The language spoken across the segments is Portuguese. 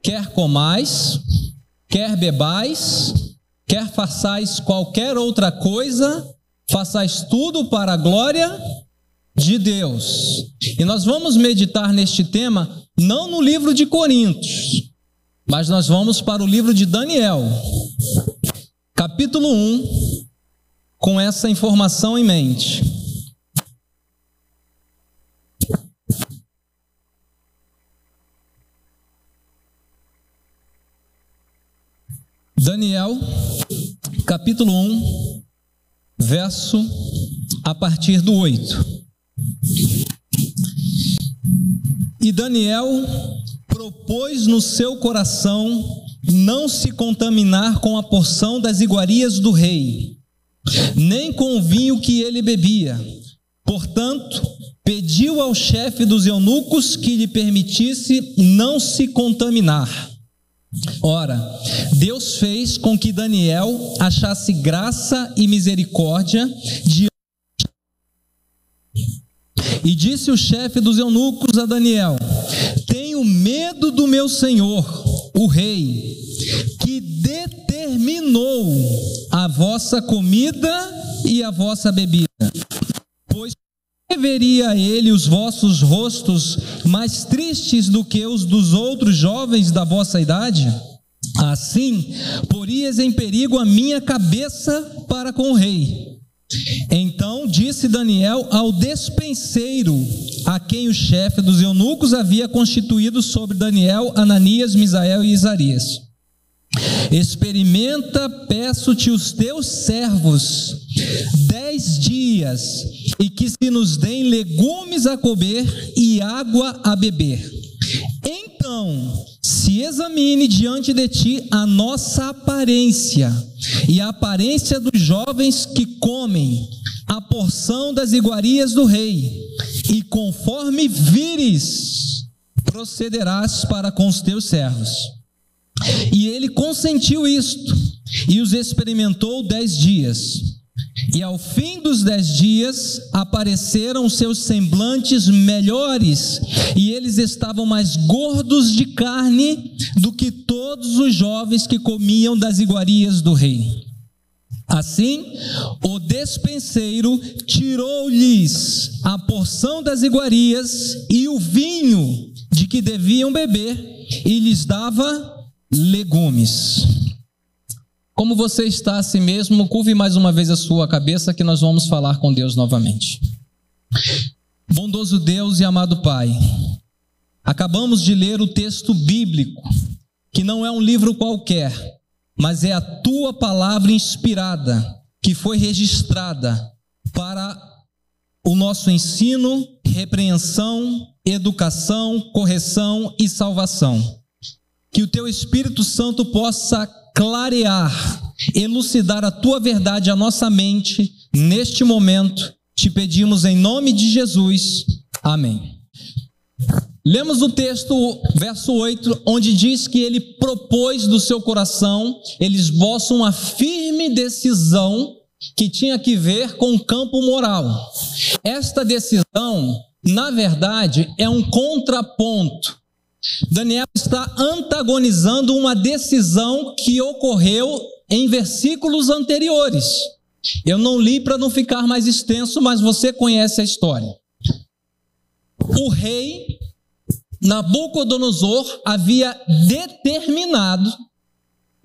quer comais, quer bebais, quer façais qualquer outra coisa, façais tudo para a glória de Deus. E nós vamos meditar neste tema, não no livro de Coríntios, mas nós vamos para o livro de Daniel, capítulo 1, com essa informação em mente. Daniel, capítulo 1, verso a partir do 8. E Daniel propôs no seu coração não se contaminar com a porção das iguarias do rei, nem com o vinho que ele bebia. Portanto, pediu ao chefe dos eunucos que lhe permitisse não se contaminar. Ora, Deus fez com que Daniel achasse graça e misericórdia e disse o chefe dos eunucos a Daniel: tenho medo do meu senhor, o rei, que determinou a vossa comida e a vossa bebida. Pois veria ele os vossos rostos mais tristes do que os dos outros jovens da vossa idade? Assim, porias em perigo a minha cabeça para com o rei. Então disse Daniel ao despenseiro, a quem o chefe dos eunucos havia constituído sobre Daniel, Ananias, Misael e Azarias: experimenta, peço-te, os teus servos 10 dias, e que se nos deem legumes a comer e água a beber. Então se examine diante de ti a nossa aparência e a aparência dos jovens que comem a porção das iguarias do rei, e conforme vires, procederás para com os teus servos. E ele consentiu isto, e os experimentou 10 dias. E ao fim dos 10 dias, apareceram seus semblantes melhores, e eles estavam mais gordos de carne do que todos os jovens que comiam das iguarias do rei. Assim, o despenseiro tirou-lhes a porção das iguarias e o vinho de que deviam beber, e lhes dava legumes. Como você está a si mesmo, curve mais uma vez a sua cabeça, que nós vamos falar com Deus novamente. Bondoso Deus e amado Pai, acabamos de ler o texto bíblico, que não é um livro qualquer, mas é a tua palavra inspirada, que foi registrada para o nosso ensino, repreensão, educação, correção e salvação. Que o teu Espírito Santo possa clarear, elucidar a tua verdade à nossa mente neste momento. Te pedimos em nome de Jesus. Amém. Lemos o texto, verso 8, onde diz que ele propôs do seu coração, ele esboça uma firme decisão que tinha que ver com o campo moral. Esta decisão, na verdade, é um contraponto. Daniel está antagonizando uma decisão que ocorreu em versículos anteriores. Eu não li para não ficar mais extenso, mas você conhece a história. O rei Nabucodonosor havia determinado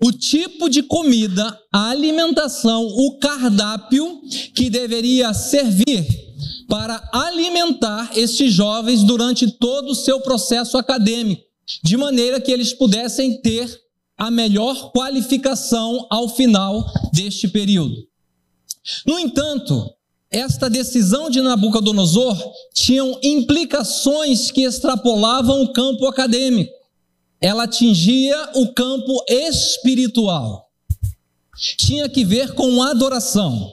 o tipo de comida, a alimentação, o cardápio que deveria servir para alimentar estes jovens durante todo o seu processo acadêmico, de maneira que eles pudessem ter a melhor qualificação ao final deste período. No entanto, esta decisão de Nabucodonosor tinha implicações que extrapolavam o campo acadêmico. Ela atingia o campo espiritual. Tinha que ver com adoração.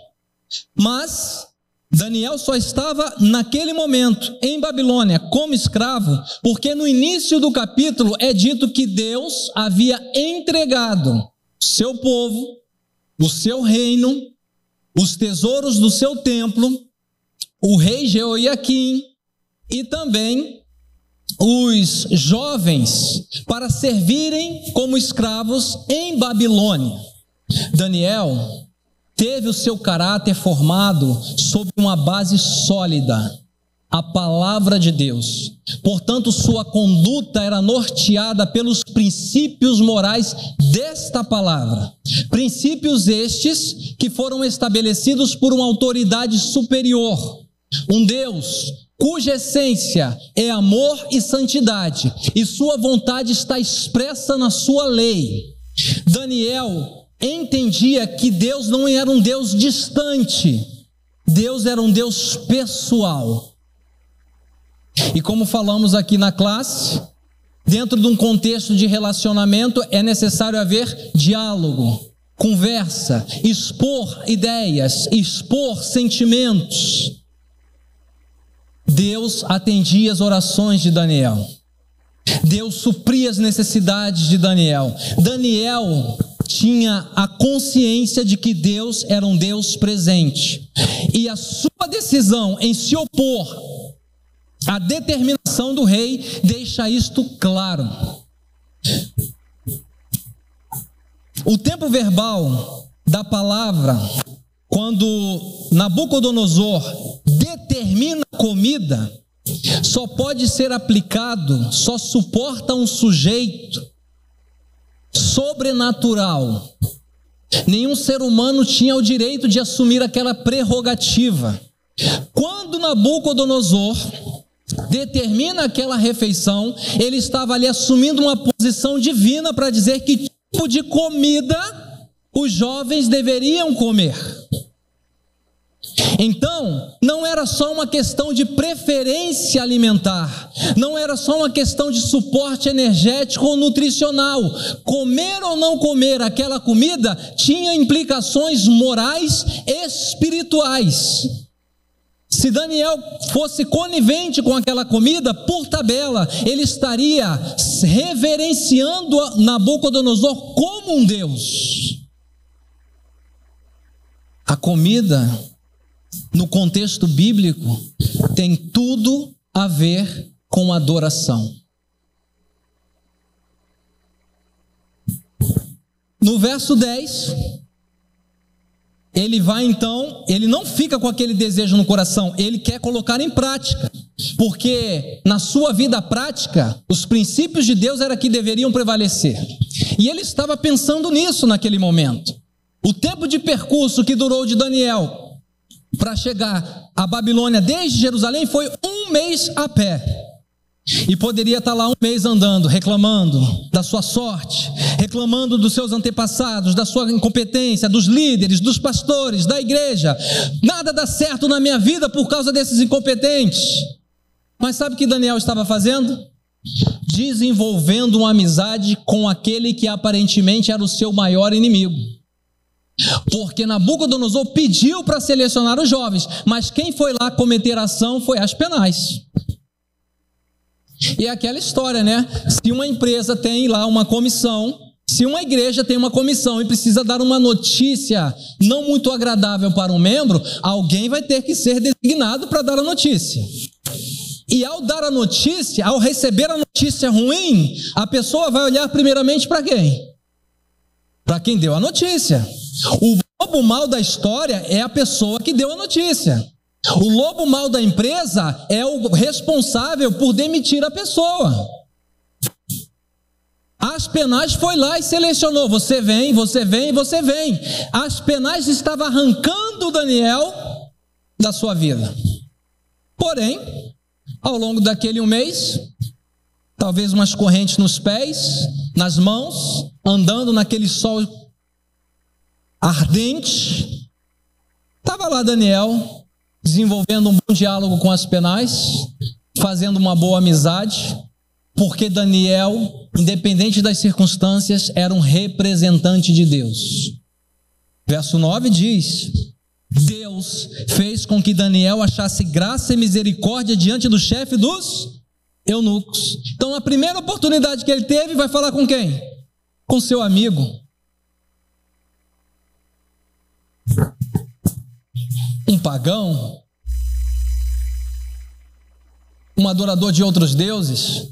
Mas Daniel só estava naquele momento em Babilônia como escravo, porque no início do capítulo é dito que Deus havia entregado seu povo, o seu reino, os tesouros do seu templo, o rei Jeoiaquim e também os jovens para servirem como escravos em Babilônia. Daniel teve o seu caráter formado sobre uma base sólida, a palavra de Deus. Portanto, sua conduta era norteada pelos princípios morais desta palavra. Princípios estes que foram estabelecidos por uma autoridade superior, um Deus cuja essência é amor e santidade, e sua vontade está expressa na sua lei. Daniel entendia que Deus não era um Deus distante, Deus era um Deus pessoal. E como falamos aqui na classe, dentro de um contexto de relacionamento é necessário haver diálogo, conversa, expor ideias, expor sentimentos. Deus atendia as orações de Daniel, Deus supria as necessidades de Daniel. Daniel tinha a consciência de que Deus era um Deus presente, e a sua decisão em se opor à determinação do rei deixa isto claro. O tempo verbal da palavra, quando Nabucodonosor determina comida, só pode ser aplicado, só suporta um sujeito sobrenatural. Nenhum ser humano tinha o direito de assumir aquela prerrogativa. Quando Nabucodonosor determina aquela refeição, ele estava ali assumindo uma posição divina para dizer que tipo de comida os jovens deveriam comer. Então, não era só uma questão de preferência alimentar, não era só uma questão de suporte energético ou nutricional. Comer ou não comer aquela comida tinha implicações morais e espirituais. Se Daniel fosse conivente com aquela comida, por tabela, ele estaria reverenciando Nabucodonosor como um Deus. A comida, no contexto bíblico, tem tudo a ver com adoração. No verso 10, ele vai então, ele não fica com aquele desejo no coração, ele quer colocar em prática, porque na sua vida prática, os princípios de Deus era que deveriam prevalecer, e ele estava pensando nisso naquele momento. O tempo de percurso que durou de Daniel para chegar à Babilônia desde Jerusalém foi 1 mês a pé. E poderia estar lá 1 mês andando, reclamando da sua sorte, reclamando dos seus antepassados, da sua incompetência, dos líderes, dos pastores, da igreja. Nada dá certo na minha vida por causa desses incompetentes. Mas sabe o que Daniel estava fazendo? Desenvolvendo uma amizade com aquele que aparentemente era o seu maior inimigo. Porque Nabucodonosor pediu para selecionar os jovens, mas quem foi lá cometer ação foi Aspenaz. E é aquela história, né? Se uma empresa tem lá uma comissão, se uma igreja tem uma comissão e precisa dar uma notícia não muito agradável para um membro, alguém vai ter que ser designado para dar a notícia. E ao dar a notícia, ao receber a notícia ruim, a pessoa vai olhar primeiramente para quem? Para quem deu a notícia. O lobo mau da história é a pessoa que deu a notícia. O lobo mau da empresa é o responsável por demitir a pessoa. Aspenaz foi lá e selecionou: você vem, você vem, você vem. Aspenaz estava arrancando Daniel da sua vida. Porém, ao longo daquele 1 mês, talvez umas correntes nos pés, nas mãos, andando naquele sol ardente, estava lá Daniel, desenvolvendo um bom diálogo com Aspenaz, fazendo uma boa amizade, porque Daniel, independente das circunstâncias, era um representante de Deus. Verso 9 diz: Deus fez com que Daniel achasse graça e misericórdia diante do chefe dos eunucos. Então, a primeira oportunidade que ele teve, vai falar com quem? Com seu amigo. Um pagão. um adorador de outros deuses.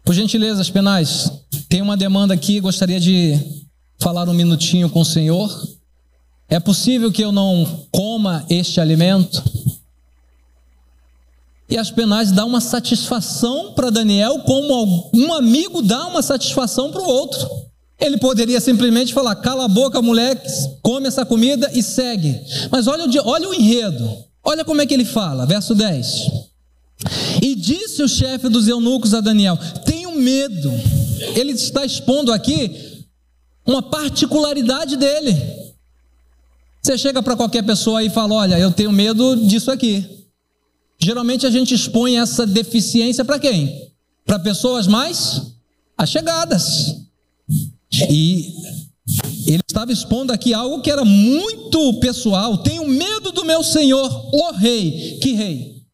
Por gentileza, Penais, tem uma demanda aqui, gostaria de falar um minutinho com o Senhor. É possível que eu não coma este alimento? E as Penais dá uma satisfação para Daniel, como um amigo dá uma satisfação para o outro. Ele poderia simplesmente falar: cala a boca, moleque, come essa comida e segue. Mas olha o enredo, olha como é que ele fala, verso 10. E disse o chefe dos eunucos a Daniel: tenho medo. Ele está expondo aqui uma particularidade dele. Você chega para qualquer pessoa e fala: olha, eu tenho medo disso aqui. Geralmente a gente expõe essa deficiência para quem? Para pessoas mais allegadas. E ele estava expondo aqui algo que era muito pessoal. Tenho medo do meu senhor, o rei. Que rei?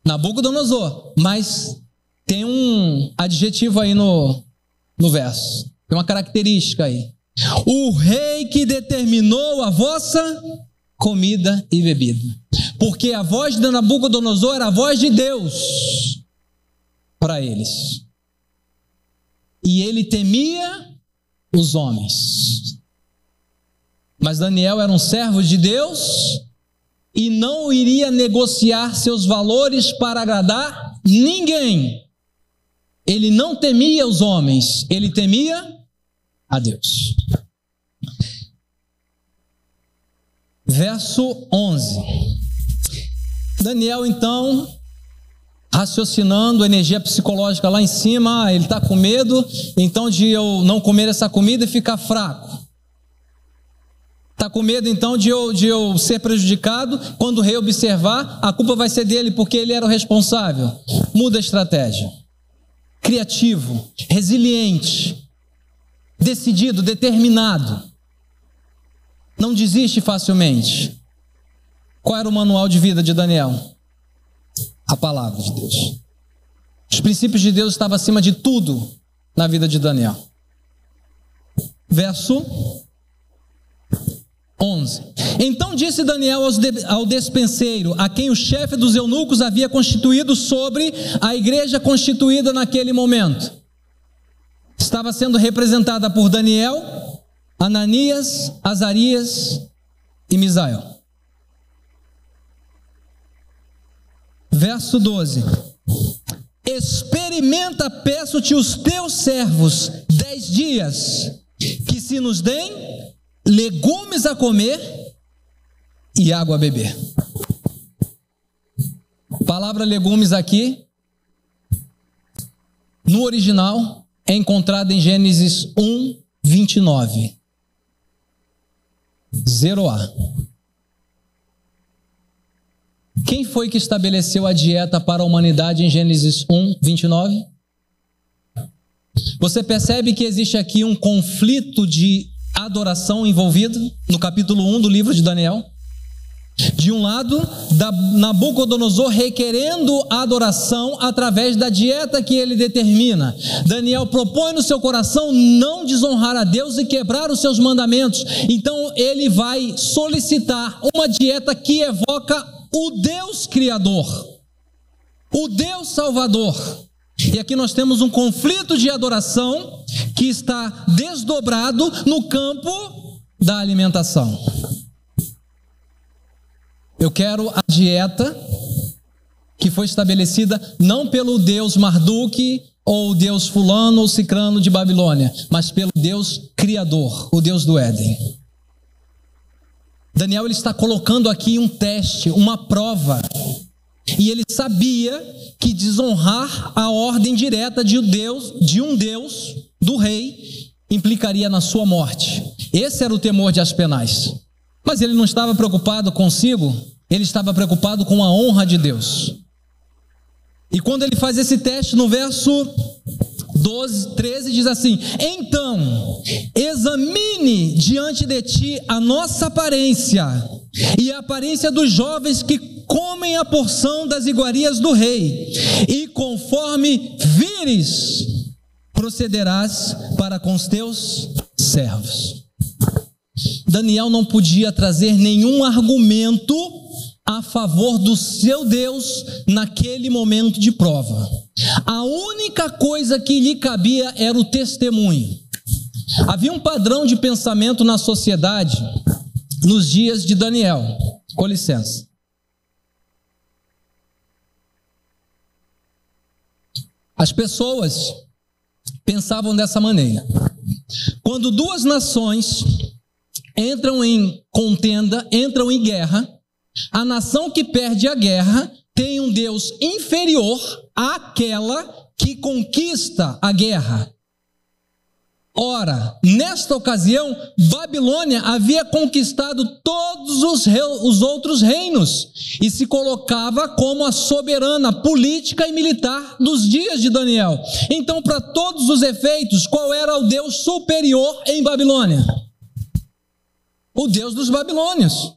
Nabucodonosor. Mas tem um adjetivo aí no verso. Tem uma característica aí. O rei que determinou a vossa comida e bebida. Porque a voz de Nabucodonosor era a voz de Deus para eles. E ele temia os homens. Mas Daniel era um servo de Deus e não iria negociar seus valores para agradar ninguém. Ele não temia os homens, ele temia a Deus. Verso 11. Daniel, então, raciocinando, energia psicológica lá em cima, ele está com medo, então de eu não comer essa comida e ficar fraco. Está com medo então de eu ser prejudicado, quando o rei observar, a culpa vai ser dele porque ele era o responsável. Muda a estratégia. Criativo, resiliente, decidido, determinado. Não desiste facilmente. Qual era o manual de vida de Daniel? A palavra de Deus. Os princípios de Deus estavam acima de tudo na vida de Daniel. Verso 11. Então disse Daniel ao despenseiro, a quem o chefe dos eunucos havia constituído sobre a igreja constituída naquele momento. Estava sendo representada por Daniel, Ananias, Azarias e Misael. Verso 12. Experimenta, peço-te, os teus servos 10 dias, que se nos deem legumes a comer e água a beber. A palavra legumes aqui, no original, é encontrada em Gênesis 1, 29. 0A. Quem foi que estabeleceu a dieta para a humanidade em Gênesis 1, 29? Você percebe que existe aqui um conflito de adoração envolvido no capítulo 1 do livro de Daniel? De um lado, Nabucodonosor requerendo a adoração através da dieta que ele determina. Daniel propõe no seu coração não desonrar a Deus e quebrar os seus mandamentos. Então ele vai solicitar uma dieta que evoca o Deus Criador, o Deus Salvador. E aqui nós temos um conflito de adoração que está desdobrado no campo da alimentação. Eu quero a dieta que foi estabelecida não pelo Deus Marduk ou o Deus fulano ou cicrano de Babilônia, mas pelo Deus Criador, o Deus do Éden. Daniel ele está colocando aqui um teste, uma prova, e ele sabia que desonrar a ordem direta de um Deus, do rei, implicaria na sua morte. Esse era o temor de Aspenaz. Mas ele não estava preocupado consigo, ele estava preocupado com a honra de Deus. E quando ele faz esse teste no verso 13 diz assim: então, examine diante de ti a nossa aparência e a aparência dos jovens que comem a porção das iguarias do rei, e conforme vires, procederás para com os teus servos. Daniel não podia trazer nenhum argumento a favor do seu Deus naquele momento de prova. A única coisa que lhe cabia era o testemunho. Havia um padrão de pensamento na sociedade nos dias de Daniel. Com licença. As pessoas pensavam dessa maneira: quando duas nações entram em contenda, entram em guerra, a nação que perde a guerra tem um Deus inferior àquela que conquista a guerra. Ora, nesta ocasião, Babilônia havia conquistado todos os outros reinos e se colocava como a soberana política e militar dos dias de Daniel. Então, para todos os efeitos, qual era o Deus superior em Babilônia? O Deus dos babilônios.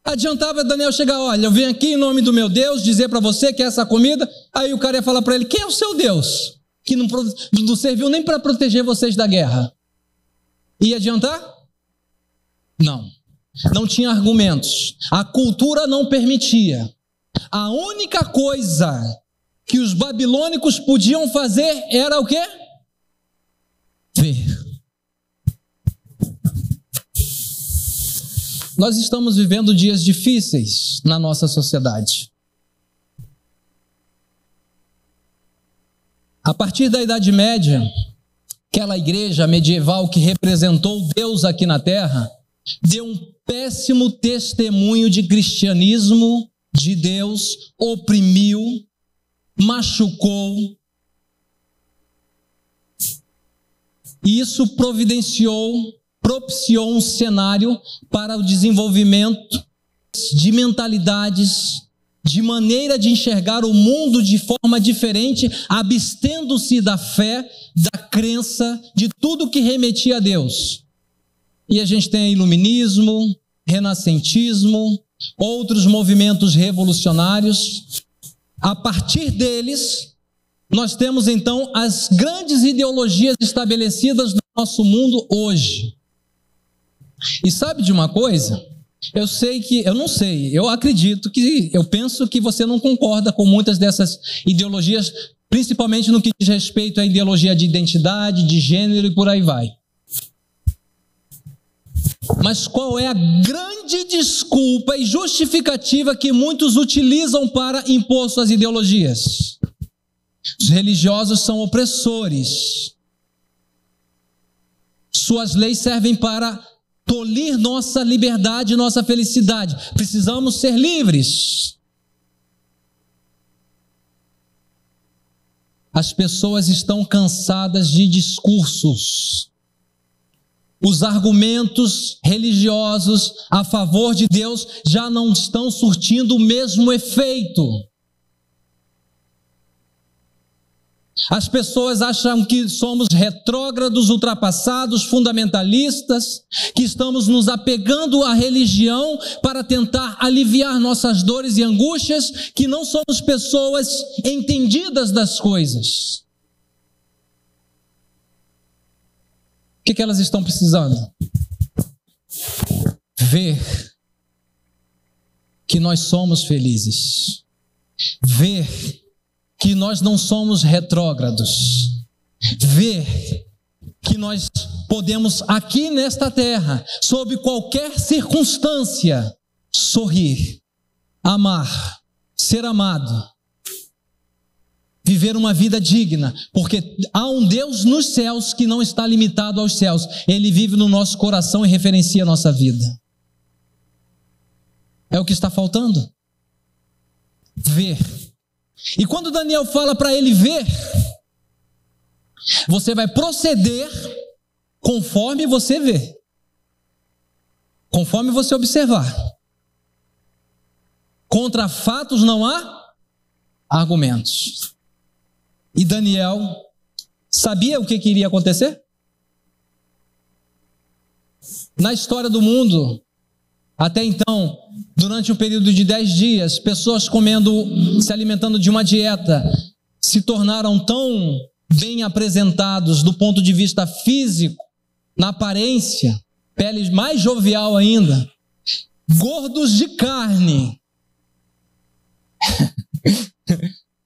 Adiantava Daniel chegar: olha, eu venho aqui em nome do meu Deus dizer para você que essa comida. Aí o cara ia falar para ele: quem é o seu Deus? Que não serviu nem para proteger vocês da guerra. Ia adiantar? Não. Não tinha argumentos. A cultura não permitia. A única coisa que os babilônicos podiam fazer era o quê? Ver. Nós estamos vivendo dias difíceis na nossa sociedade. A partir da Idade Média, aquela igreja medieval que representou Deus aqui na terra, deu um péssimo testemunho de cristianismo, de Deus, oprimiu, machucou. E isso propiciou um cenário para o desenvolvimento de mentalidades, de maneira de enxergar o mundo de forma diferente, abstendo-se da fé, da crença, de tudo que remetia a Deus. E a gente tem iluminismo, renascentismo, outros movimentos revolucionários. A partir deles, nós temos então as grandes ideologias estabelecidas no nosso mundo hoje. E sabe de uma coisa? Eu penso que você não concorda com muitas dessas ideologias, principalmente no que diz respeito à ideologia de identidade, de gênero e por aí vai. Mas qual é a grande desculpa e justificativa que muitos utilizam para impor suas ideologias? Os religiosos são opressores. Suas leis servem para tolir nossa liberdade, nossa felicidade. Precisamos ser livres. As pessoas estão cansadas de discursos. Os argumentos religiosos a favor de Deus já não estão surtindo o mesmo efeito. As pessoas acham que somos retrógrados, ultrapassados, fundamentalistas, que estamos nos apegando à religião para tentar aliviar nossas dores e angústias, que não somos pessoas entendidas das coisas. O que elas estão precisando? Ver que nós somos felizes. Ver que nós não somos retrógrados. Ver que nós podemos aqui nesta terra, sob qualquer circunstância, sorrir, amar, ser amado, viver uma vida digna, porque há um Deus nos céus que não está limitado aos céus. Ele vive no nosso coração e referencia a nossa vida. É o que está faltando. Ver. E quando Daniel fala para ele ver, você vai proceder conforme você vê, conforme você observar. Contra fatos não há argumentos. E Daniel sabia o que iria acontecer? Na história do mundo, até então, durante um período de 10 dias, pessoas se alimentando de uma dieta, se tornaram tão bem apresentados do ponto de vista físico, na aparência, pele mais jovial ainda, gordos de carne,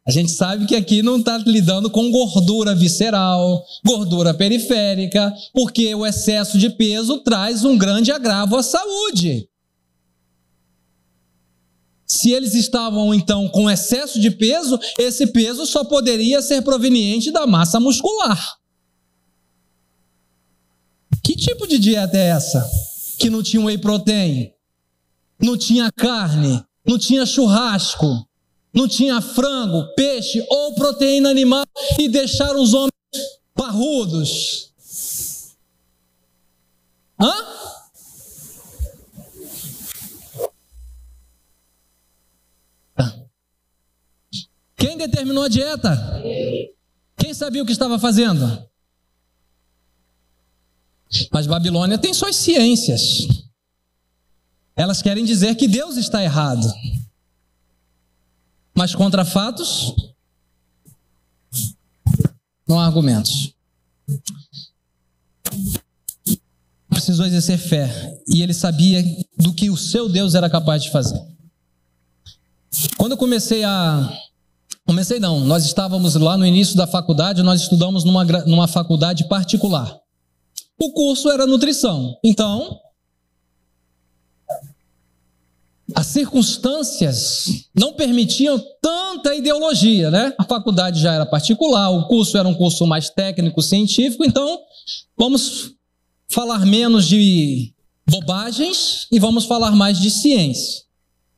A gente sabe que aqui não está lidando com gordura visceral, gordura periférica, porque o excesso de peso traz um grande agravo à saúde. Se eles estavam, então, com excesso de peso, esse peso só poderia ser proveniente da massa muscular. Que tipo de dieta é essa? Que não tinha whey protein, não tinha carne, não tinha churrasco, não tinha frango, peixe ou proteína animal e deixaram os homens parrudos. Hã? Quem determinou a dieta? Quem sabia o que estava fazendo? Mas Babilônia tem suas ciências. Elas querem dizer que Deus está errado. Mas contra fatos, não há argumentos. Precisou exercer fé. E ele sabia do que o seu Deus era capaz de fazer. Quando eu nós estávamos lá no início da faculdade, nós estudamos numa faculdade particular. O curso era nutrição. Então, as circunstâncias não permitiam tanta ideologia, né? A faculdade já era particular, o curso era um curso mais técnico, científico, então vamos falar menos de bobagens e vamos falar mais de ciência.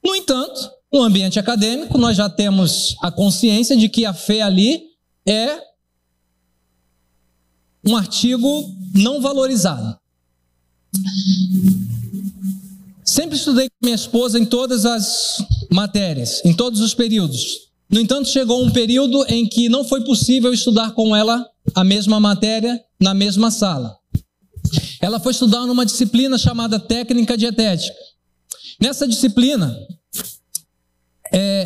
No entanto, no ambiente acadêmico, nós já temos a consciência de que a fé ali é um artigo não valorizado. Sempre estudei com minha esposa em todas as matérias, em todos os períodos. No entanto, chegou um período em que não foi possível estudar com ela a mesma matéria na mesma sala. Ela foi estudar numa disciplina chamada técnica dietética. Nessa disciplina,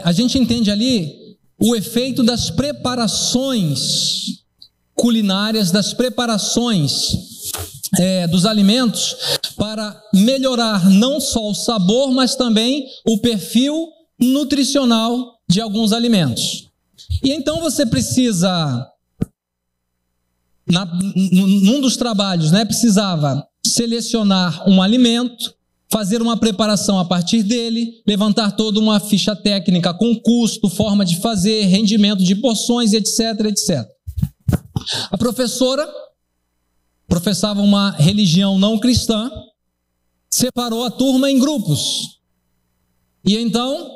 a gente entende ali o efeito das preparações culinárias, das preparações dos alimentos para melhorar não só o sabor, mas também o perfil nutricional de alguns alimentos. E então você precisa, num dos trabalhos, precisava selecionar um alimento, fazer uma preparação a partir dele, levantar toda uma ficha técnica com custo, forma de fazer, rendimento de porções, etc, etc. A professora professava uma religião não cristã, separou a turma em grupos. E então,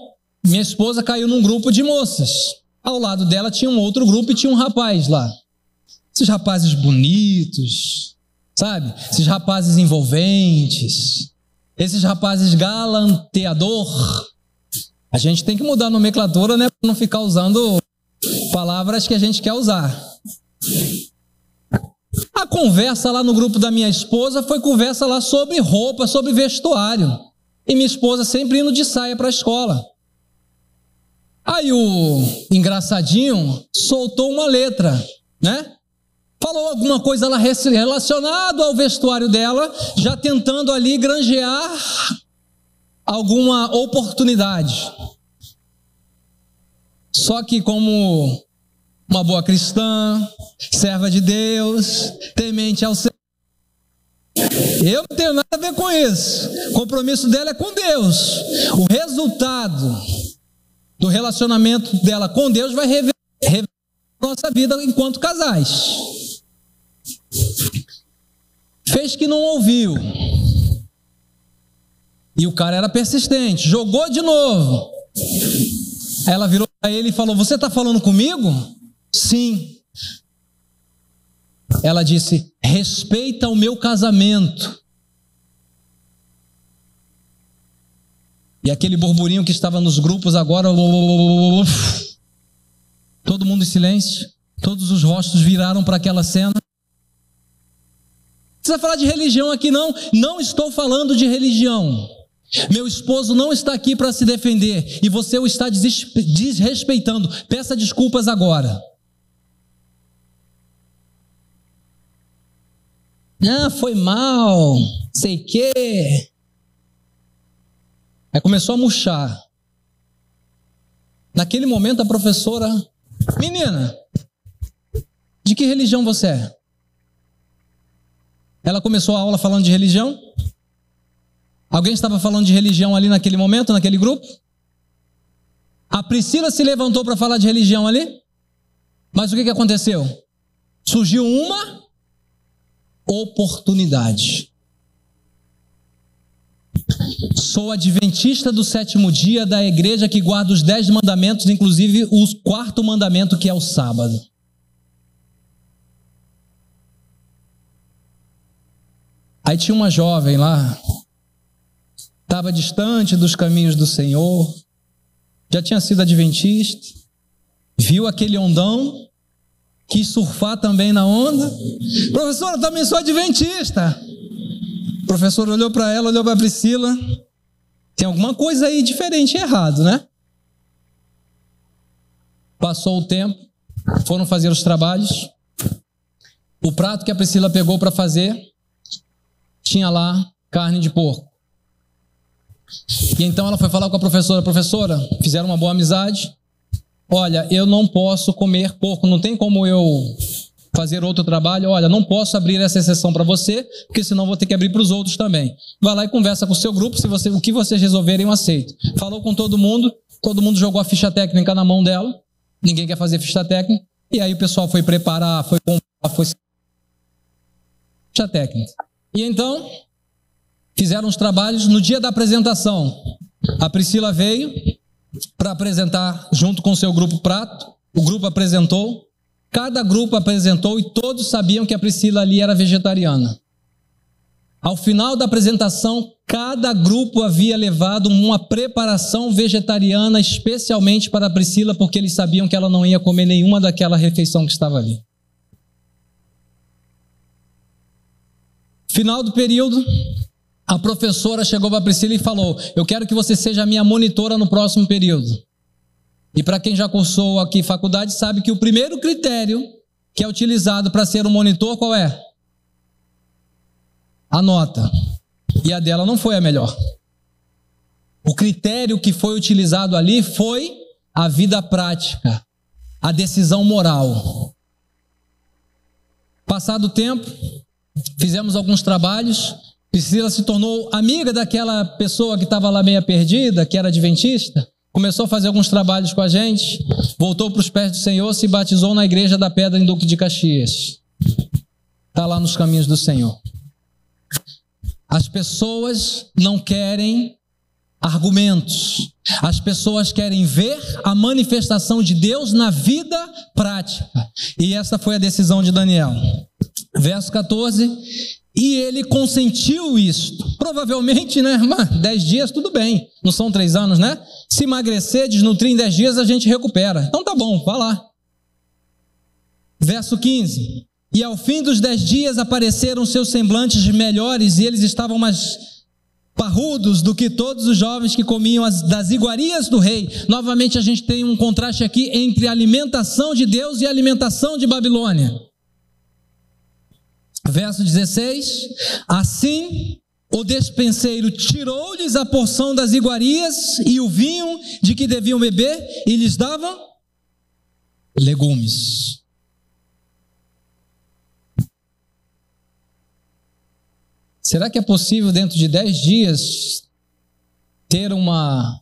minha esposa caiu num grupo de moças. Ao lado dela tinha um outro grupo e tinha um rapaz lá. Esses rapazes bonitos, sabe? Esses rapazes envolventes, esses rapazes galanteador. A gente tem que mudar a nomenclatura, para não ficar usando palavras que a gente quer usar. A conversa lá no grupo da minha esposa foi conversa lá sobre roupa, sobre vestuário. E minha esposa sempre indo de saia para a escola. Aí o engraçadinho soltou uma letra, Falou alguma coisa lá relacionada ao vestuário dela, já tentando ali granjear alguma oportunidade. Só que como uma boa cristã, serva de Deus, temente ao Senhor, eu não tenho nada a ver com isso. O compromisso dela é com Deus. O resultado do relacionamento dela com Deus vai revelar a nossa vida enquanto casais. Fez que não ouviu. E o cara era persistente, jogou de novo. Aí ela virou para ele e falou: "Você está falando comigo?" "Sim." Ela disse: "Respeita o meu casamento." E aquele burburinho que estava nos grupos agora, todo mundo em silêncio, todos os rostos viraram para aquela cena. Não precisa falar de religião aqui não estou falando de religião. Meu esposo não está aqui para se defender e você o está desrespeitando. Peça desculpas agora. Foi mal, sei que. Aí começou a murchar. Naquele momento a professora: menina, de que religião você é? Ela começou a aula falando de religião? Alguém estava falando de religião ali naquele momento, naquele grupo? A Priscila se levantou para falar de religião ali? Mas o que aconteceu? Surgiu uma oportunidade. Sou adventista do 7º dia da igreja que guarda os 10 mandamentos, inclusive o 4º mandamento, que é o sábado. Aí tinha uma jovem lá, estava distante dos caminhos do Senhor, já tinha sido adventista, viu aquele ondão, quis surfar também na onda. Professora, eu também sou adventista. O professor olhou para ela, olhou para a Priscila. Tem alguma coisa aí diferente e errado, né? Passou o tempo, foram fazer os trabalhos. O prato que a Priscila pegou para fazer tinha lá carne de porco. E então ela foi falar com a professora: professora, fizeram uma boa amizade. Olha, eu não posso comer porco, não tem como eu fazer outro trabalho. Olha, não posso abrir essa exceção para você, porque senão vou ter que abrir para os outros também. Vai lá e conversa com o seu grupo, o que vocês resolverem eu aceito. Falou com todo mundo jogou a ficha técnica na mão dela, ninguém quer fazer ficha técnica, e aí o pessoal foi preparar, foi comprar, foi ficha técnica. E então, fizeram os trabalhos. No dia da apresentação, a Priscila veio para apresentar junto com o seu grupo prato. O grupo apresentou, cada grupo apresentou e todos sabiam que a Priscila ali era vegetariana. Ao final da apresentação, cada grupo havia levado uma preparação vegetariana especialmente para a Priscila, porque eles sabiam que ela não ia comer nenhuma daquela refeição que estava ali. Final do período, a professora chegou para a Priscila e falou: eu quero que você seja a minha monitora no próximo período. E para quem já cursou aqui faculdade, sabe que o primeiro critério que é utilizado para ser um monitor, qual é? A nota. E a dela não foi a melhor. O critério que foi utilizado ali foi a vida prática, a decisão moral. Passado o tempo, fizemos alguns trabalhos. Priscila se tornou amiga daquela pessoa que estava lá meia perdida, que era adventista. Começou a fazer alguns trabalhos com a gente. Voltou para os pés do Senhor, se batizou na igreja da Pedra em Duque de Caxias. Está lá nos caminhos do Senhor. As pessoas não querem argumentos. As pessoas querem ver a manifestação de Deus na vida prática. E essa foi a decisão de Daniel. Verso 14. E ele consentiu isto. Provavelmente, né, 10 dias, tudo bem. Não são 3 anos, né? Se emagrecer, desnutrir em 10 dias, a gente recupera. Então tá bom, vá lá. Verso 15. E ao fim dos 10 dias apareceram seus semblantes melhores, e eles estavam mais parrudos do que todos os jovens que comiam das iguarias do rei. Novamente a gente tem um contraste aqui entre a alimentação de Deus e a alimentação de Babilônia. Verso 16. Assim o despenseiro tirou-lhes a porção das iguarias e o vinho de que deviam beber, e lhes dava legumes. Será que é possível dentro de 10 dias ter uma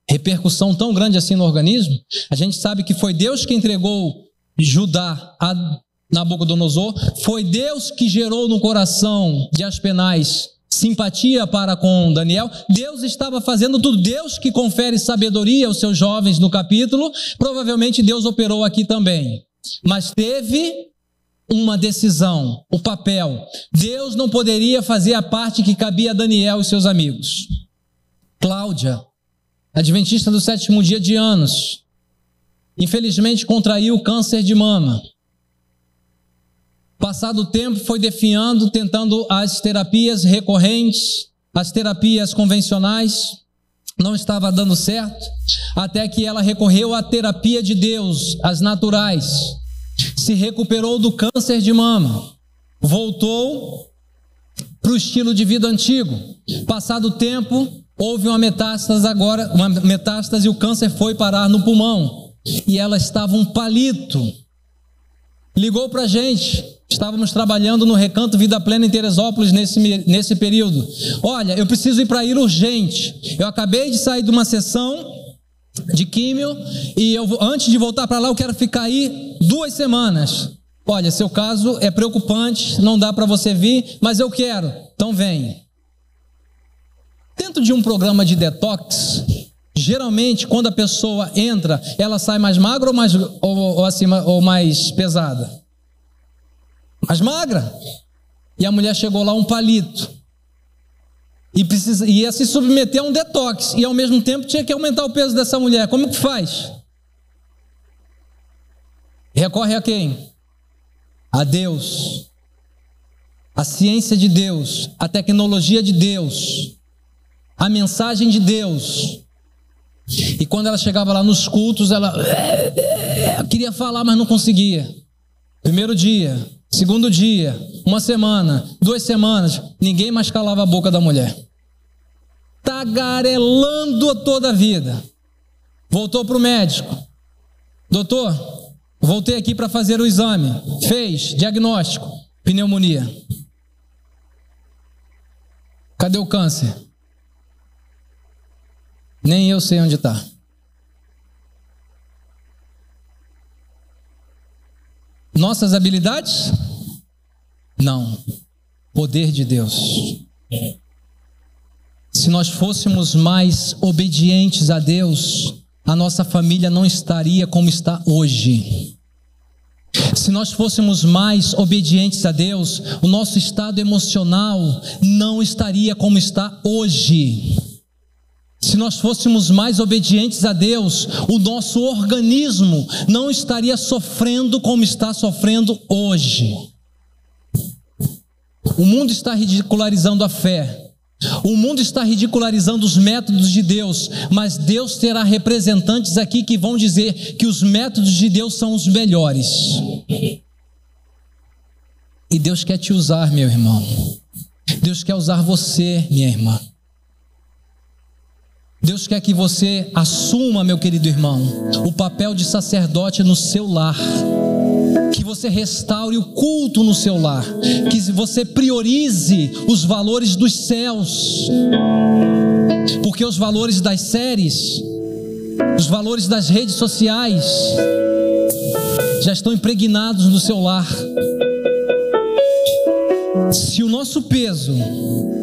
repercussão tão grande assim no organismo? A gente sabe que foi Deus que entregou Judá a Nabucodonosor, foi Deus que gerou no coração de Aspenaz simpatia para com Daniel. Deus estava fazendo tudo. Deus que confere sabedoria aos seus jovens no capítulo, provavelmente Deus operou aqui também. Mas teve uma decisão, o papel. Deus não poderia fazer a parte que cabia a Daniel e seus amigos. Cláudia, adventista do 7º dia de anos, infelizmente contraiu câncer de mama. Passado o tempo, foi definhando, tentando as terapias recorrentes, as terapias convencionais, não estava dando certo, até que ela recorreu à terapia de Deus, as naturais. Se recuperou do câncer de mama, voltou para o estilo de vida antigo. Passado o tempo, houve uma metástase agora, e o câncer foi parar no pulmão. E ela estava um palito. Ligou para a gente. Estávamos trabalhando no Recanto Vida Plena em Teresópolis nesse período. Olha, eu preciso ir para ir urgente. Eu acabei de sair de uma sessão de químio e antes de voltar para lá eu quero ficar aí 2 semanas. Olha, seu caso é preocupante, não dá para você vir, mas eu quero. Então vem. Dentro de um programa de detox, geralmente quando a pessoa entra, ela sai mais magra ou mais pesada? Mais magra. E a mulher chegou lá um palito. E ia se submeter a um detox. E ao mesmo tempo tinha que aumentar o peso dessa mulher. Como que faz? Recorre a quem? A Deus. A ciência de Deus. A tecnologia de Deus. A mensagem de Deus. E quando ela chegava lá nos cultos, ela queria falar, mas não conseguia. Primeiro dia, segundo dia, 1 semana, 2 semanas, ninguém mais calava a boca da mulher. Tagarelando toda a vida. Voltou para o médico. Doutor, voltei aqui para fazer o exame. Fez, diagnóstico, pneumonia. Cadê o câncer? Nem eu sei onde está. Nossas habilidades? Não. Poder de Deus. Se nós fôssemos mais obedientes a Deus, a nossa família não estaria como está hoje. Se nós fôssemos mais obedientes a Deus, o nosso estado emocional não estaria como está hoje. Se nós fôssemos mais obedientes a Deus, o nosso organismo não estaria sofrendo como está sofrendo hoje. O mundo está ridicularizando a fé. O mundo está ridicularizando os métodos de Deus, mas Deus terá representantes aqui que vão dizer que os métodos de Deus são os melhores. E Deus quer te usar, meu irmão. Deus quer usar você, minha irmã. Deus quer que você assuma, meu querido irmão, o papel de sacerdote no seu lar. Que você restaure o culto no seu lar. Que você priorize os valores dos céus. Porque os valores das séries, os valores das redes sociais já estão impregnados no seu lar. Se o nosso peso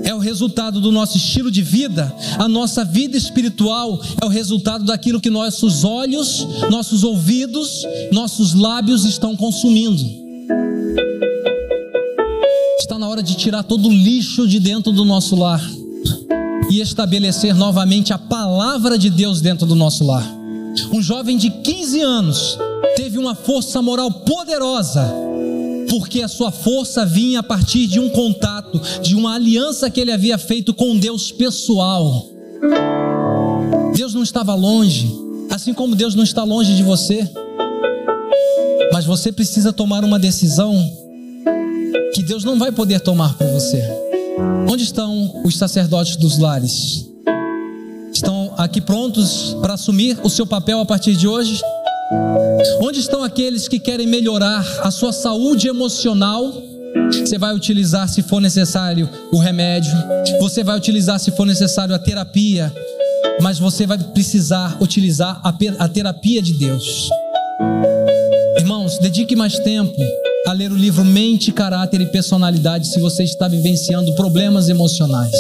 é o resultado do nosso estilo de vida, a nossa vida espiritual é o resultado daquilo que nossos olhos, nossos ouvidos, nossos lábios estão consumindo. Está na hora de tirar todo o lixo de dentro do nosso lar e estabelecer novamente a palavra de Deus dentro do nosso lar. Um jovem de 15 anos teve uma força moral poderosa, porque a sua força vinha a partir de um contato, de uma aliança que ele havia feito com Deus pessoal. Deus não estava longe, assim como Deus não está longe de você. Mas você precisa tomar uma decisão que Deus não vai poder tomar por você. Onde estão os sacerdotes dos lares? Estão aqui prontos para assumir o seu papel a partir de hoje? Onde estão aqueles que querem melhorar a sua saúde emocional? Você vai utilizar, se for necessário, o remédio. Você vai utilizar, se for necessário, a terapia. Mas você vai precisar utilizar a terapia de Deus. Irmãos, dedique mais tempo a ler o livro Mente, Caráter e Personalidade se você está vivenciando problemas emocionais.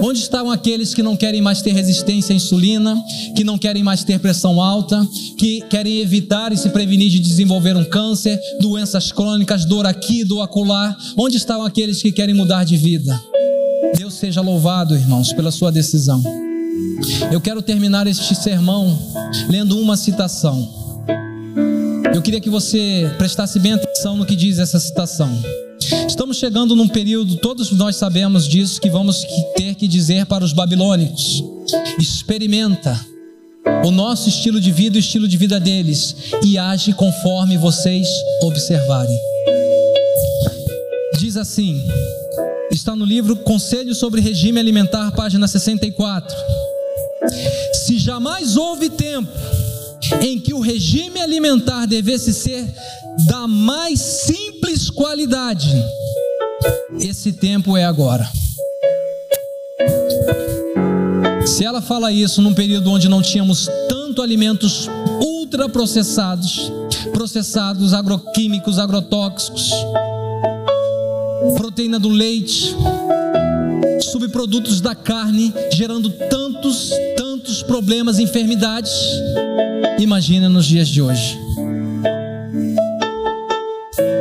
Onde estão aqueles que não querem mais ter resistência à insulina, que não querem mais ter pressão alta, que querem evitar e se prevenir de desenvolver um câncer, doenças crônicas, dor aqui, dor acolá? Onde estão aqueles que querem mudar de vida? Deus seja louvado, irmãos, pela sua decisão. Eu quero terminar este sermão lendo uma citação. Eu queria que você prestasse bem atenção no que diz essa citação. Estamos chegando num período, todos nós sabemos disso, que vamos ter que dizer para os babilônicos: experimenta o nosso estilo de vida, o estilo de vida deles, e age conforme vocês observarem. Diz assim: Está no livro Conselhos sobre Regime Alimentar, página 64. Se jamais houve tempo em que o regime alimentar devesse ser da mais simples qualidade, esse tempo é agora. Se ela fala isso num período onde não tínhamos tanto alimentos ultraprocessados, agroquímicos, agrotóxicos, proteína do leite, subprodutos da carne, gerando tantos problemas, enfermidades, imagina nos dias de hoje.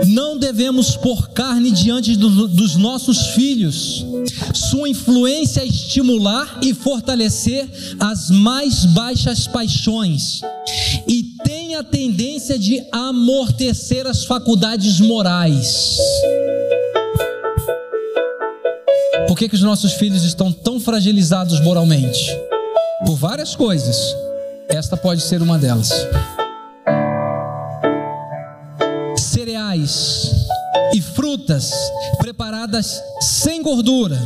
Não devemos pôr carne diante dos nossos filhos. Sua influência é estimular e fortalecer as mais baixas paixões e tem a tendência de amortecer as faculdades morais. Por que os nossos filhos estão tão fragilizados moralmente? Por várias coisas. Esta pode ser uma delas. Cereais e frutas preparadas sem gordura,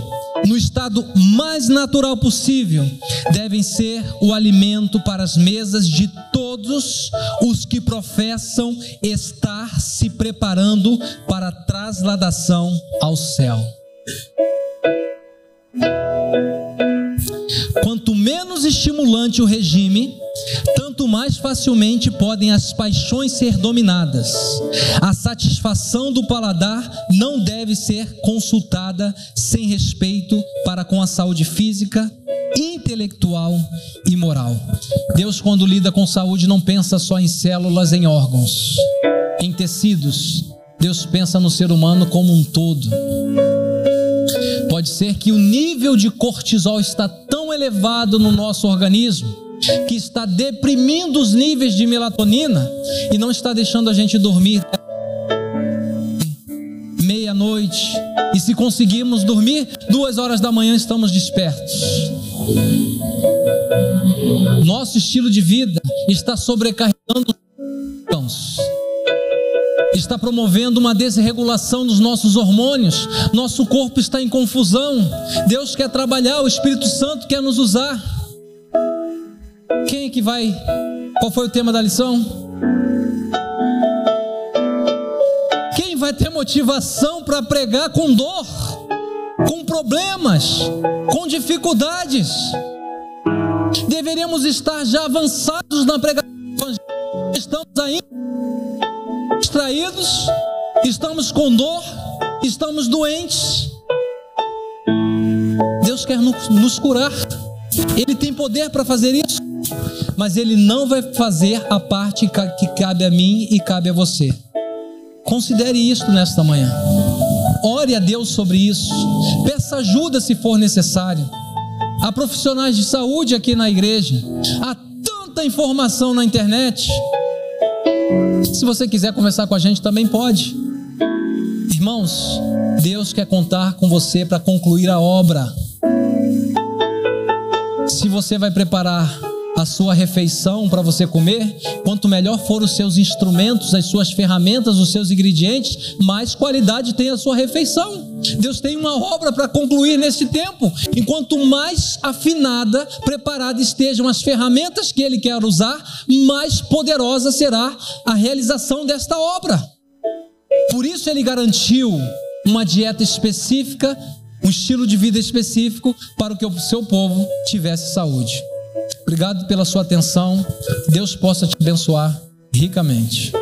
no estado mais natural possível, devem ser o alimento para as mesas de todos os que professam estar se preparando para a trasladação ao céu. Quanto menos estimulante o regime, tanto mais facilmente podem as paixões ser dominadas. A satisfação do paladar não deve ser consultada sem respeito para com a saúde física, intelectual e moral. Deus, quando lida com saúde, não pensa só em células, em órgãos, em tecidos. Deus pensa no ser humano como um todo. Pode ser que o nível de cortisol está tão elevado no nosso organismo que está deprimindo os níveis de melatonina e não está deixando a gente dormir meia-noite. E se conseguirmos dormir 2 horas da manhã, estamos despertos. Nosso estilo de vida está sobrecarregando os órgãos. Está promovendo uma desregulação dos nossos hormônios. Nosso corpo está em confusão. Deus quer trabalhar, o Espírito Santo quer nos usar. Quem é que vai? Qual foi o tema da lição? Quem vai ter motivação para pregar com dor, com problemas, com dificuldades? Deveríamos estar já avançados na pregação. Estamos ainda distraídos, estamos com dor, estamos doentes. Deus quer nos curar. Ele tem poder para fazer isso, mas Ele não vai fazer a parte que cabe a mim e cabe a você. Considere isso nesta manhã. Ore a Deus sobre isso. Peça ajuda se for necessário. Há profissionais de saúde aqui na igreja. Há tanta informação na internet. Se você quiser conversar com a gente, também pode. Irmãos, Deus quer contar com você para concluir a obra. Se você vai preparar a sua refeição para você comer, quanto melhor for os seus instrumentos, as suas ferramentas, os seus ingredientes, mais qualidade tem a sua refeição. Deus tem uma obra para concluir nesse tempo. Enquanto mais afinada, preparada estejam as ferramentas que Ele quer usar, mais poderosa será a realização desta obra. Por isso Ele garantiu uma dieta específica, um estilo de vida específico para que o seu povo tivesse saúde. Obrigado pela sua atenção. Deus possa te abençoar ricamente.